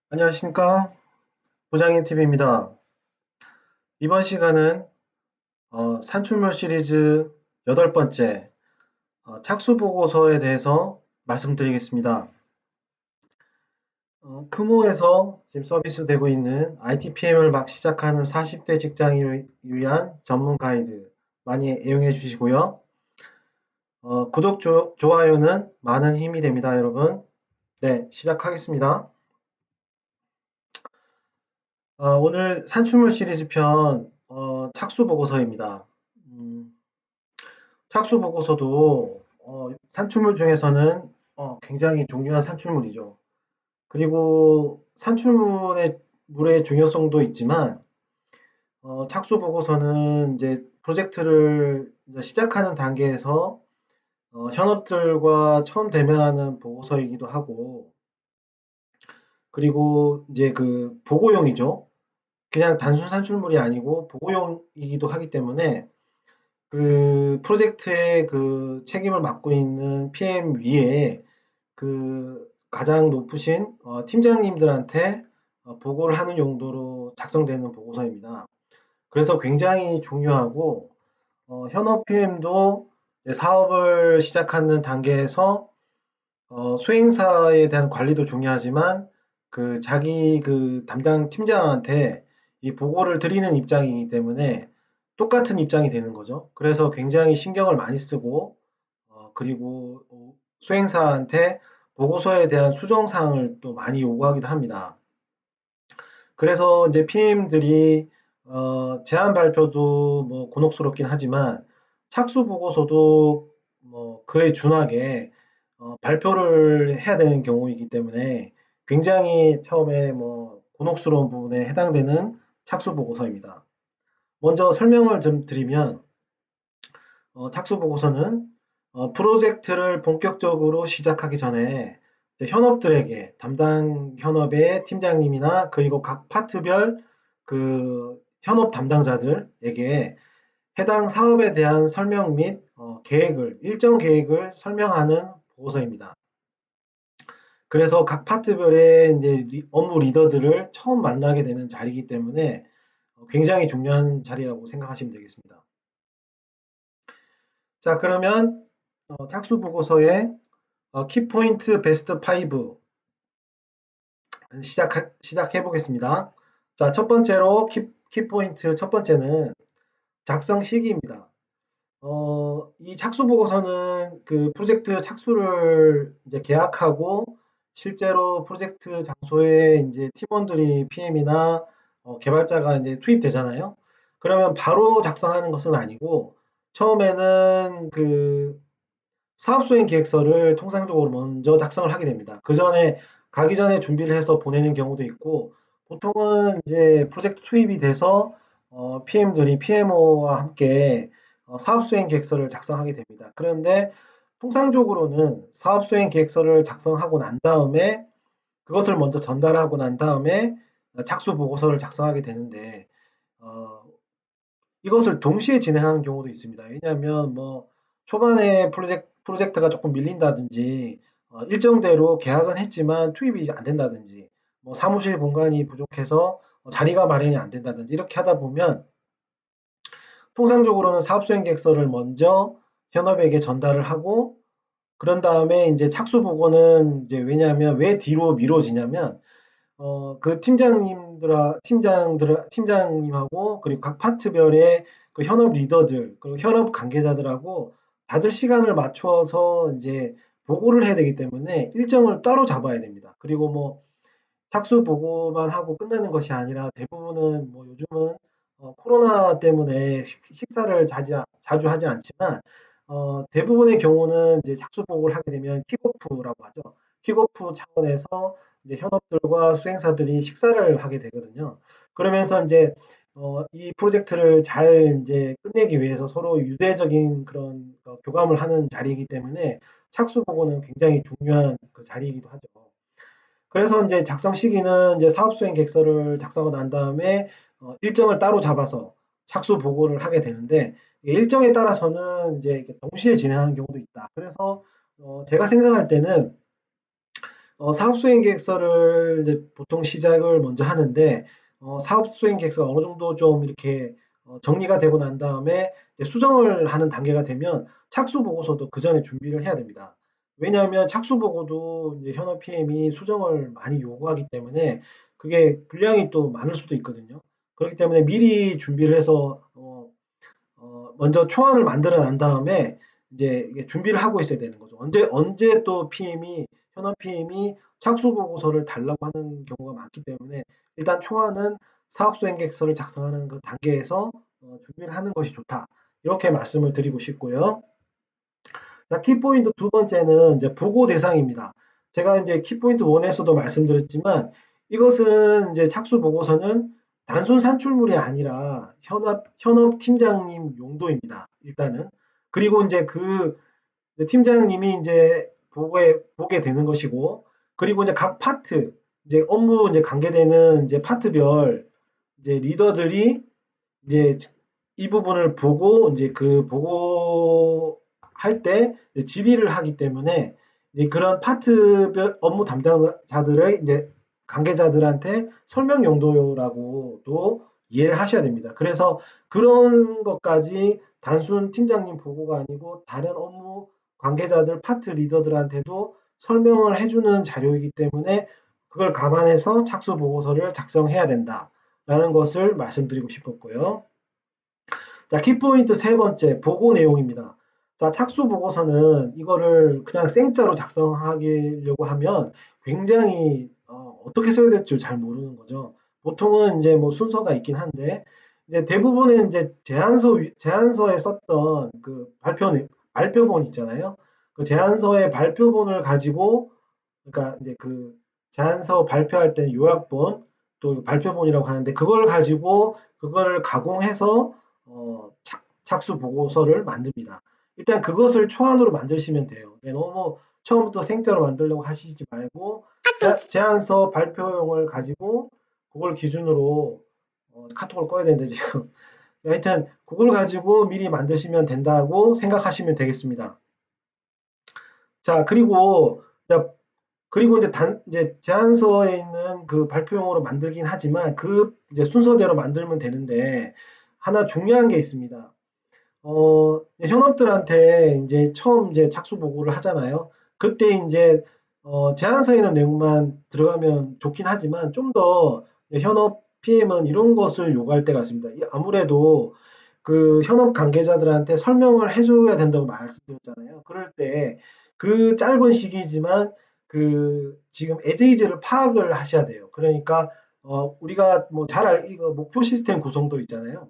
안녕하십니까? 부장님 TV입니다. 이번 시간은 산출물 시리즈 여덟 번째 착수 보고서에 대해서 말씀드리겠습니다. 크모에서 지금 서비스되고 있는 ITPM을 막 시작하는 40대 직장인을 위한 전문 가이드 많이 이용해 주시고요. 구독, 좋아요는 많은 힘이 됩니다, 여러분. 네, 시작하겠습니다. 오늘 산출물 시리즈 편 착수 보고서입니다. 음, 착수 보고서도 산출물 중에서는 굉장히 중요한 산출물이죠. 그리고 산출물의 물의 중요성도 있지만 착수 보고서는 이제 프로젝트를 이제 시작하는 단계에서 현업들과 처음 대면하는 보고서이기도 하고, 그리고 이제 그 보고용이죠. 그냥 단순 산출물이 아니고 보고용이기도 하기 때문에 그 프로젝트의 그 책임을 맡고 있는 PM 위에 그 가장 높으신 팀장님들한테 보고를 하는 용도로 작성되는 보고서입니다. 그래서 굉장히 중요하고 현업 PM도 사업을 시작하는 단계에서 수행사에 대한 관리도 중요하지만 그 자기 그 담당 팀장한테 이 보고를 드리는 입장이기 때문에 똑같은 입장이 되는 거죠. 그래서 굉장히 신경을 많이 쓰고 그리고 수행사한테 보고서에 대한 수정 사항을 또 많이 요구하기도 합니다. 그래서 이제 PM들이 제안 발표도 뭐 곤혹스럽긴 하지만 착수 보고서도 뭐 그에 준하게 발표를 해야 되는 경우이기 때문에 굉장히 처음에 뭐 곤혹스러운 부분에 해당되는 착수 보고서입니다. 먼저 설명을 좀 드리면 착수 보고서는 프로젝트를 본격적으로 시작하기 전에 현업들에게 담당 현업의 팀장님이나 그리고 각 파트별 그 현업 담당자들에게 해당 사업에 대한 설명 및 계획을 일정 계획을 설명하는 보고서입니다. 그래서 각 파트별의 이제 업무 리더들을 처음 만나게 되는 자리이기 때문에 굉장히 중요한 자리라고 생각하시면 되겠습니다. 자, 그러면 착수 보고서의 키포인트 베스트 5 시작해 보겠습니다. 자, 첫 번째로 키포인트 첫 번째는 작성 시기입니다. 이 착수 보고서는 그 프로젝트 착수를 이제 계약하고 실제로 프로젝트 장소에 이제 팀원들이 PM이나 개발자가 이제 투입되잖아요. 그러면 바로 작성하는 것은 아니고 처음에는 그 사업 수행 계획서를 통상적으로 먼저 작성을 하게 됩니다. 그 전에 가기 전에 준비를 해서 보내는 경우도 있고 보통은 이제 프로젝트 투입이 돼서 PM들이 PMO와 함께 사업 수행 계획서를 작성하게 됩니다. 그런데 통상적으로는 사업 수행 계획서를 작성하고 난 다음에 그것을 먼저 전달하고 난 다음에 착수 보고서를 작성하게 되는데 어, 이것을 동시에 진행하는 경우도 있습니다. 왜냐하면 뭐 초반에 프로젝트가 조금 밀린다든지 일정대로 계약은 했지만 투입이 안 된다든지 뭐 사무실 공간이 부족해서 자리가 마련이 안 된다든지 이렇게 하다 보면 통상적으로는 사업 수행 계획서를 먼저 현업에게 전달을 하고 그런 다음에 이제 착수 보고는 이제 왜냐하면 왜 뒤로 미뤄지냐면 그 팀장님하고 그리고 각 파트별의 그 현업 리더들, 그리고 현업 관계자들하고 다들 시간을 맞춰서 이제 보고를 해야 되기 때문에 일정을 따로 잡아야 됩니다. 그리고 뭐 착수 보고만 하고 끝내는 것이 아니라 대부분은 뭐 요즘은 코로나 때문에 식사를 자주 하지 않지만 대부분의 경우는 이제 착수 보고를 하게 되면 킥오프라고 하죠. 킥오프 차원에서 이제 현업들과 수행사들이 식사를 하게 되거든요. 그러면서 이제 이 프로젝트를 잘 이제 끝내기 위해서 서로 유대적인 그런 교감을 하는 자리이기 때문에 착수 보고는 굉장히 중요한 그 자리이기도 하죠. 그래서 이제 작성 시기는 이제 사업 수행 계획서를 작성하고 난 다음에 일정을 따로 잡아서 착수 보고를 하게 되는데 일정에 따라서는 이제 동시에 진행하는 경우도 있다. 그래서 제가 생각할 때는 사업수행계획서를 이제 보통 시작을 먼저 하는데, 사업수행계획서가 어느 정도 좀 이렇게 정리가 되고 난 다음에 이제 수정을 하는 단계가 되면 착수보고서도 그 전에 준비를 해야 됩니다. 왜냐하면 착수보고도 이제 현업 PM이 수정을 많이 요구하기 때문에 그게 분량이 또 많을 수도 있거든요. 그렇기 때문에 미리 준비를 해서 먼저 초안을 만들어 난 다음에 이제 이게 준비를 하고 있어야 되는 거죠. 언제 또 현업 PM이 착수 보고서를 달라고 하는 경우가 많기 때문에 일단 초안은 사업수행계획서를 작성하는 그 단계에서 준비를 하는 것이 좋다. 이렇게 말씀을 드리고 싶고요. 자, 키포인트 두 번째는 이제 보고 대상입니다. 제가 이제 키포인트 1에서도 말씀드렸지만 이것은 이제 착수 보고서는 단순 산출물이 아니라 현업 팀장님 용도입니다. 일단은. 그리고 이제 그 팀장님이 이제 보게 되는 것이고, 그리고 이제 각 파트, 이제 업무 이제 관계되는 이제 파트별 이제 리더들이 이제 이 부분을 보고 이제 그 보고할 때 질의를 하기 때문에 이제 그런 파트별 업무 담당자들의 이제 관계자들한테 설명 용도라고도 이해를 하셔야 됩니다. 그래서 그런 것까지 단순 팀장님 보고가 아니고 다른 업무 관계자들 파트 리더들한테도 설명을 해주는 자료이기 때문에 그걸 감안해서 착수 보고서를 작성해야 된다라는 것을 말씀드리고 싶었고요. 자, 키포인트 세 번째, 보고 내용입니다. 자, 착수 보고서는 이거를 그냥 생짜로 작성하려고 하면 굉장히 떻게 써야 될지 잘 모르는 거죠. 보통은 이제 뭐 순서가 있긴 한데 이제 대부분은 이제 제안서에 썼던 그 발표본 있잖아요. 그 제안서의 발표본을 가지고 그러니까 이제 그 제안서 발표할 때는 요약본 또 발표본이라고 하는데 그걸 가지고 그걸 가공해서 착수 보고서를 만듭니다. 일단 그것을 초안으로 만드시면 돼요. 너무 처음부터 생짜로 만들려고 하시지 말고 제안서 발표용을 가지고 그걸 기준으로 카톡을 꺼야 되는데 지금 하여튼 그걸 가지고 미리 만드시면 된다고 생각하시면 되겠습니다. 자, 그리고 이제 제안서에 있는 그 발표용으로 만들긴 하지만 그 이제 순서대로 만들면 되는데 하나 중요한 게 있습니다. 현업들한테 이제 처음 이제 착수 보고를 하잖아요. 그때 이제 제안서에 있는 내용만 들어가면 좋긴 하지만 좀 더 현업 PM은 이런 것을 요구할 때가 있습니다. 아무래도 그 현업 관계자들한테 설명을 해줘야 된다고 말씀드렸잖아요. 그럴 때 그 짧은 시기지만 그 지금 에제이즈를 파악을 하셔야 돼요. 그러니까 우리가 뭐 이거 목표 시스템 구성도 있잖아요.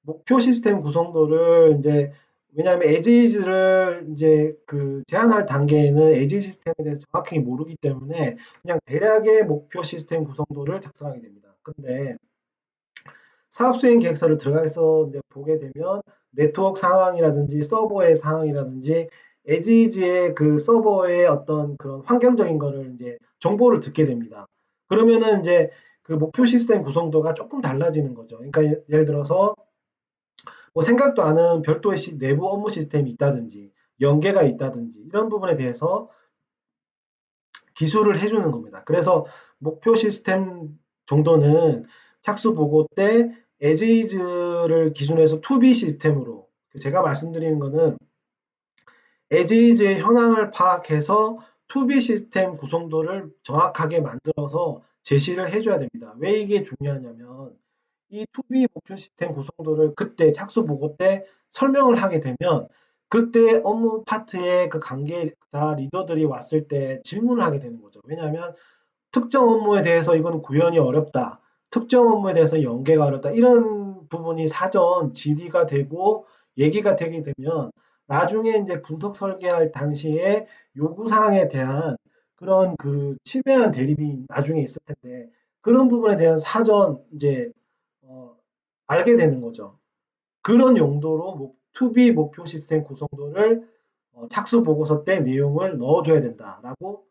목표 시스템 구성도를 이제 왜냐하면 에지이즈를 이제 그 제안할 단계에는 에지 시스템에 대해서 정확히 모르기 때문에 그냥 대략의 목표 시스템 구성도를 작성하게 됩니다. 근데 사업 수행 계획서를 들어가서 이제 보게 되면 네트워크 상황이라든지 서버의 상황이라든지 에지이즈의 그 서버의 어떤 그런 환경적인 거를 이제 정보를 듣게 됩니다. 그러면은 이제 그 목표 시스템 구성도가 조금 달라지는 거죠. 그러니까 예를 들어서 뭐 생각도 않은 별도의 내부 업무 시스템이 있다든지 연계가 있다든지 이런 부분에 대해서 기술을 해주는 겁니다. 그래서 목표 시스템 정도는 착수 보고 때 에즈이즈를 기준해서 투비 시스템으로 제가 말씀드리는 거는 에즈이즈의 현황을 파악해서 투비 시스템 구성도를 정확하게 만들어서 제시를 해줘야 됩니다. 왜 이게 중요하냐면 이 투비 목표 시스템 구성도를 그때 착수 보고 때 설명을 하게 되면 그때 업무 파트의 그 관계자 리더들이 왔을 때 질문을 하게 되는 거죠. 왜냐하면 특정 업무에 대해서 이건 구현이 어렵다. 특정 업무에 대해서 연계가 어렵다. 이런 부분이 사전 질의가 되고 얘기가 되게 되면 나중에 이제 분석 설계할 당시에 요구 사항에 대한 그런 그 칠명한 대립이 나중에 있을 텐데 그런 부분에 대한 사전 이제 어, 알게 되는 거죠. 그런 용도로 투비 목표 시스템 구성도를 착수 보고서 때 내용을 넣어줘야 된다라고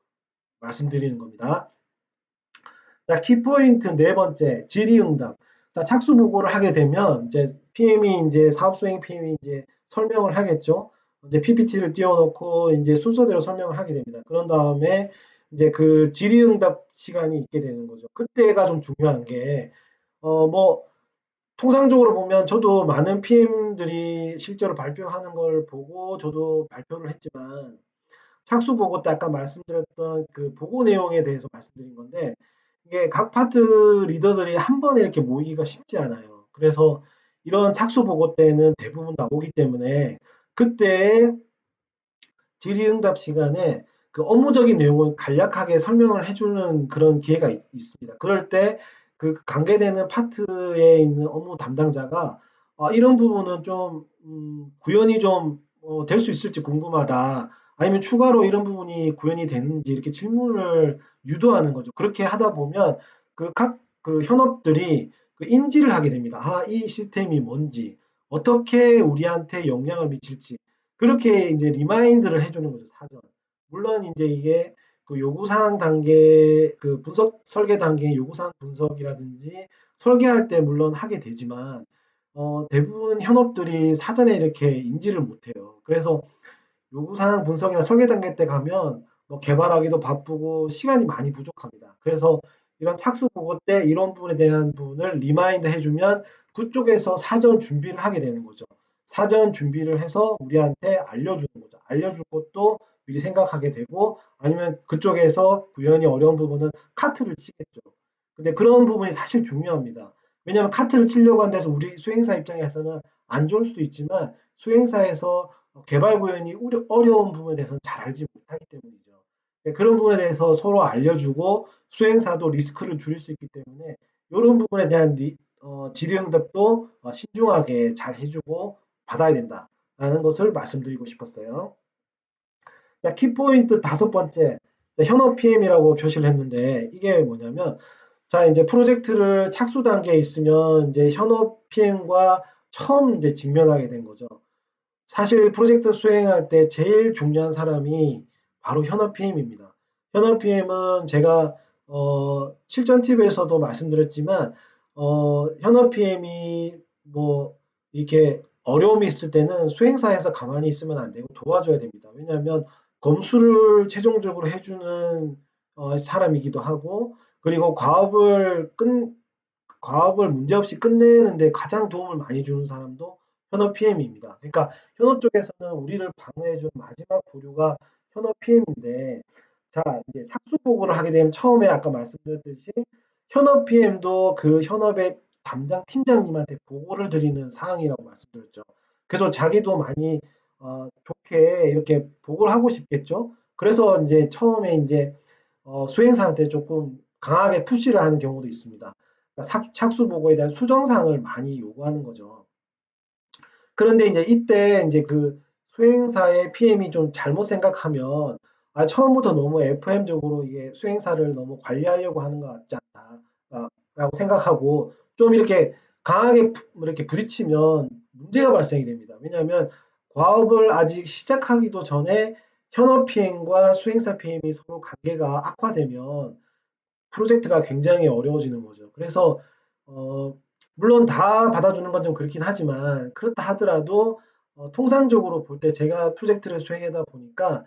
말씀드리는 겁니다. 자, 키포인트 네 번째, 질의응답. 자, 착수 보고를 하게 되면 이제 PM이 이제 사업 수행 PM이 이제 설명을 하겠죠. 이제 PPT를 띄워놓고 이제 순서대로 설명을 하게 됩니다. 그런 다음에 이제 그 질의응답 시간이 있게 되는 거죠. 그때가 좀 중요한 게, 뭐, 통상적으로 보면 저도 많은 PM들이 실제로 발표하는 걸 보고 저도 발표를 했지만, 착수 보고 때 아까 말씀드렸던 그 보고 내용에 대해서 말씀드린 건데, 이게 각 파트 리더들이 한 번에 이렇게 모이기가 쉽지 않아요. 그래서 이런 착수 보고 때는 대부분 나오기 때문에 그때 질의응답 시간에 그 업무적인 내용을 간략하게 설명을 해주는 그런 기회가 있습니다. 그럴 때 그 관계되는 파트에 있는 업무 담당자가 이런 부분은 좀 구현이 좀 될 수 있을지 궁금하다. 아니면 추가로 이런 부분이 구현이 되는지 이렇게 질문을 유도하는 거죠. 그렇게 하다 보면 그 각 그 현업들이 그 인지를 하게 됩니다. 이 시스템이 뭔지, 어떻게 우리한테 영향을 미칠지, 그렇게 이제 리마인드를 해주는 거죠, 사전. 물론 이제 이게 그 요구사항 단계, 그 분석, 설계 단계 요구사항 분석이라든지 설계할 때 물론 하게 되지만, 대부분 현업들이 사전에 이렇게 인지를 못해요. 그래서 요구사항 분석이나 설계 단계 때 가면 뭐 개발하기도 바쁘고 시간이 많이 부족합니다. 그래서 이런 착수 보고 때 이런 부분에 대한 부분을 리마인드 해주면 그쪽에서 사전 준비를 하게 되는 거죠. 사전 준비를 해서 우리한테 알려주는 거죠. 알려줄 것도 미리 생각하게 되고 아니면 그쪽에서 구현이 어려운 부분은 카트를 치겠죠. 근데 그런 부분이 사실 중요합니다. 왜냐하면 카트를 치려고 한데서 우리 수행사 입장에서는 안 좋을 수도 있지만 수행사에서 개발 구현이 어려운 부분에 대해서는 잘 알지 못하기 때문이죠. 네, 그런 부분에 대해서 서로 알려주고 수행사도 리스크를 줄일 수 있기 때문에 이런 부분에 대한 질의응답도 신중하게 잘 해주고 받아야 된다라는 것을 말씀드리고 싶었어요. 자, 키포인트 다섯 번째, 현업 PM이라고 표시를 했는데 이게 뭐냐면 자, 이제 프로젝트를 착수 단계에 있으면 이제 현업 PM과 처음 이제 직면하게 된 거죠. 사실 프로젝트 수행할 때 제일 중요한 사람이 바로 현업 PM입니다. 현업 PM은 제가 실전 팁에서도 말씀드렸지만 현업 PM이 뭐 이렇게 어려움이 있을 때는 수행사에서 가만히 있으면 안 되고 도와줘야 됩니다. 왜냐하면 검수를 최종적으로 해주는 사람이기도 하고 그리고 과업을 문제없이 끝내는데 가장 도움을 많이 주는 사람도 현업 PM입니다. 그러니까 현업 쪽에서는 우리를 방어해준 마지막 보류가 현업 PM인데, 자, 이제 착수 보고를 하게 되면 처음에 아까 말씀드렸듯이 현업 PM도 그 현업의 담당 팀장님한테 보고를 드리는 사항이라고 말씀드렸죠. 그래서 자기도 많이 좋게 이렇게 보고를 하고 싶겠죠. 그래서 이제 처음에 이제 수행사한테 조금 강하게 푸시를 하는 경우도 있습니다. 그러니까 착수 보고에 대한 수정사항을 많이 요구하는 거죠. 그런데 이제 이때 이제 그 수행사의 PM이 좀 잘못 생각하면 처음부터 너무 FM적으로 이게 수행사를 너무 관리하려고 하는 것 같지 않다. 라고 생각하고 좀 이렇게 강하게 이렇게 부딪히면 문제가 발생이 됩니다. 왜냐하면 과업을 아직 시작하기도 전에 현업 PM과 수행사 PM이 서로 관계가 악화되면 프로젝트가 굉장히 어려워지는 거죠. 그래서 어, 물론 다 받아주는 건 좀 그렇긴 하지만 그렇다 하더라도 통상적으로 볼 때 제가 프로젝트를 수행하다 보니까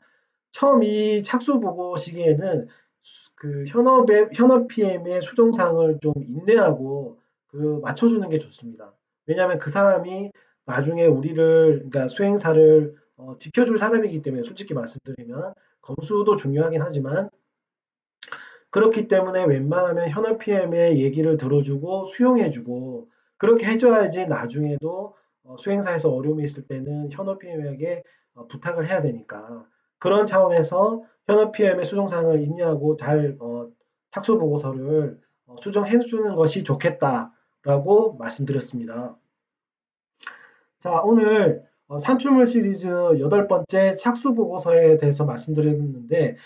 처음 이 착수 보고 시기에는 그 현업 PM의 수정사항을 좀 인내하고 그 맞춰주는 게 좋습니다. 왜냐하면 그 사람이 나중에 우리를 그러니까 수행사를 지켜줄 사람이기 때문에 솔직히 말씀드리면 검수도 중요하긴 하지만 그렇기 때문에 웬만하면 현업 PM의 얘기를 들어주고 수용해주고 그렇게 해줘야지 나중에도 수행사에서 어려움이 있을 때는 현업 PM에게 부탁을 해야 되니까 그런 차원에서 현업 PM의 수정사항을 인지하고 잘 착수 보고서를 수정해 주는 것이 좋겠다라고 말씀드렸습니다. 자, 오늘 산출물 시리즈 여덟 번째 착수 보고서에 대해서 말씀드렸는데,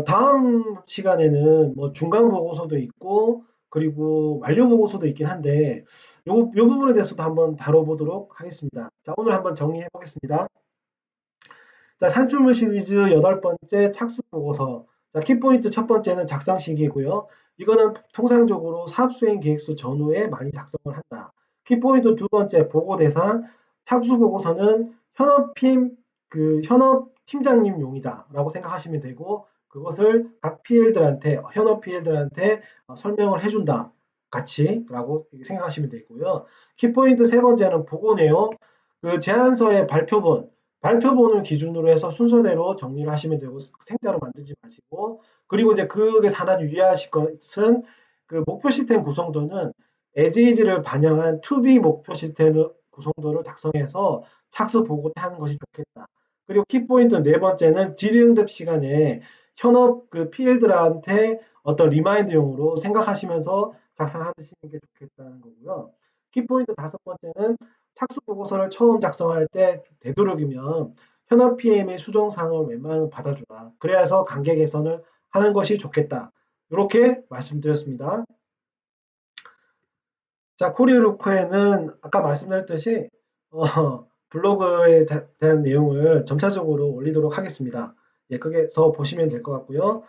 다음 시간에는 뭐 중간 보고서도 있고, 그리고 완료 보고서도 있긴 한데, 요 부분에 대해서도 한번 다뤄보도록 하겠습니다. 자, 오늘 한번 정리해 보겠습니다. 자, 산출물 시리즈 여덟 번째 착수 보고서. 자, 키포인트 첫 번째는 작성 시기고요. 이거는 통상적으로 사업 수행 계획서 전후에 많이 작성을 한다. 키포인트 두 번째 보고 대상. 착수 보고서는 현업 팀장님용이다라고 생각하시면 되고, 그것을 각 PL들한테, 현업 PL들한테 설명을 해준다. 같이라고 생각하시면 되고요. 키포인트 세 번째는 보고 내용. 그 제안서의 발표본을 기준으로 해서 순서대로 정리를 하시면 되고 생자로 만들지 마시고 그리고 이제 그게 하나 유의하실 것은 그 목표 시스템 구성도는 as is를 반영한 to be 목표 시스템 구성도를 작성해서 착수 보고 때 하는 것이 좋겠다. 그리고 키포인트 네 번째는 질의응답 시간에 현업 그 PL들한테 어떤 리마인드용으로 생각하시면서 작성하시는 게 좋겠다는 거고요. 키포인트 다섯 번째는 착수 보고서를 처음 작성할 때 되도록이면 현업 PM의 수정 사항을 웬만하면 받아줘라. 그래서 관계 개선을 하는 것이 좋겠다. 이렇게 말씀드렸습니다. 자, 코리루코에는 아까 말씀드렸듯이 블로그에 대한 내용을 점차적으로 올리도록 하겠습니다. 예, 거기서 보시면 될 것 같고요.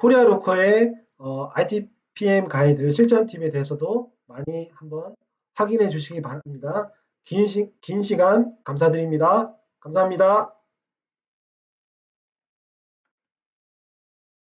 코리아 로커의 ITPM 가이드 실전 팁에 대해서도 많이 한번 확인해 주시기 바랍니다. 긴 시간 감사드립니다. 감사합니다.